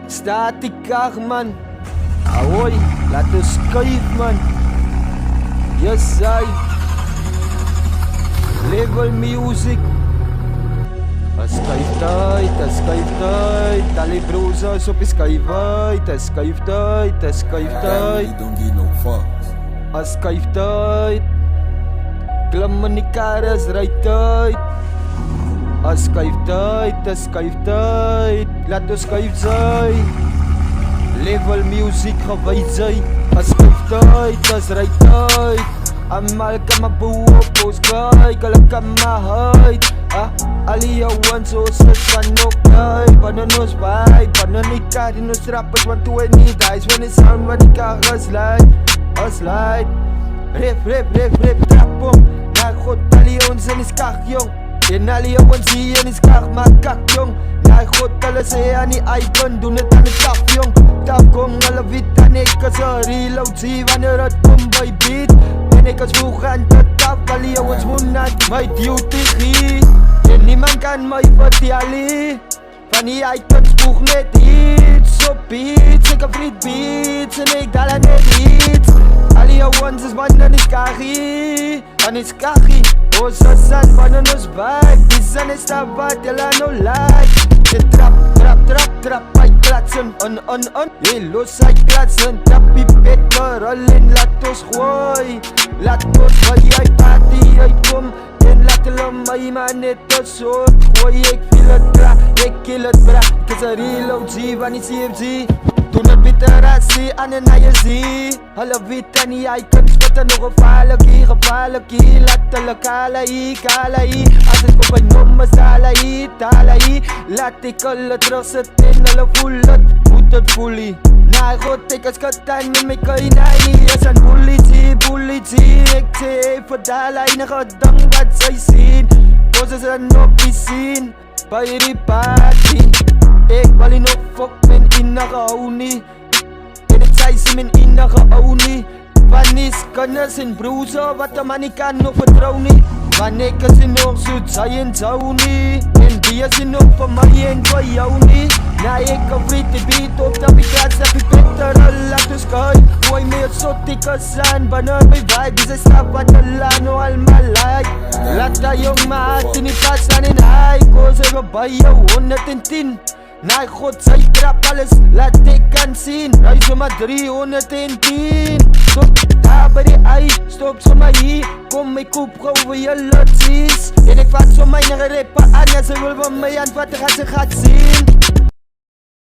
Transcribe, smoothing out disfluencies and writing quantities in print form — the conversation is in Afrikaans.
Static kar man. Ahoy, laat ons skuif man. Yes I Level music. Skuif tyd, alle broers op die skuif uit. Skuif tyd, don't give no fucks. Skuif tyd. Klim in die kar, is ry tyd. Skuif tyd, laat ons skuif sy. Level music gewys hy. Skuif tyd, is ry tyd. Amal kan my boe op ons kyk, hulle kan my huid. Al die ouwens ons is van ook kijk. Banan ons vibe, banan die kar in ons rappers. Want toe en nie dice, van die sound wat die kar slide. Rip, trap om. Na God, al die ons in die skak jong. En al die ouwens hier in die skak, maar kak jong. Na God, hulle sê aan die icon, doen het aan die taf jong. Taf kom, hulle weet aan ek is een reload. Zie wanneer het kom by beat. En ek is vroeg aan tot taf, al die ouwens moet net my duty giet. En niemand kan my vertel. Van die icons vroeg net iets op beats. Ek heb friet beats en ek dal aan net iets. Al die ouwens is van die skaggie. Van die skaggie. Ons is aan van ons vibe. Die zon is daar wat jylle nou like. Je trap, hy klatsen, on. Je los hy klatsen, trap die better, alleen laat ons gooi. Laat ons gooi, hy party, hy kom. En laat hulle my maar net een soort gooi. Ek feel het bra, ek kill het bra. Ek is een reload G van die CFG. Toen het bitter as die aan en na je zie. Hulle weet aan die icons wat er nog gevaarlikie. Laat hulle kala hier. As ek op een nomme tala hier. Laat ek hulle terugsit en hulle voel het. Moet het voelie. Na God ek is getaan met my kainai nie. Is een bully G. Ek sê vir daal enige ding wat sy sien. Ons is een op die scene. By die party. Ek wil nie nog fok men innige hou nie. En ek sê sy men innige hou nie. Van die skanners en broers wat een man nie kan nog vertrouw nie. Want ek is nie nog soet sy en zou nie. En die is nie nog vir my en vir jou nie. Na ek kan vreet die beat op dat die klats dat die beter laat ons kyk. Gooi my het sot ek is aan binnen my vibe. Dis is stap wat hulle nou al my like. Laat die jong my hart in die pas aan en hy. Koos ek by jou 110. Na God sy trap alles, laat ek kan sien. Hy soma 310. Stop daar by die ei, stop soma hier. Kom my koop gauw vir julle tsies. En ek vat so myne repa aan, as sy wil van my aan wat ek gaan sien.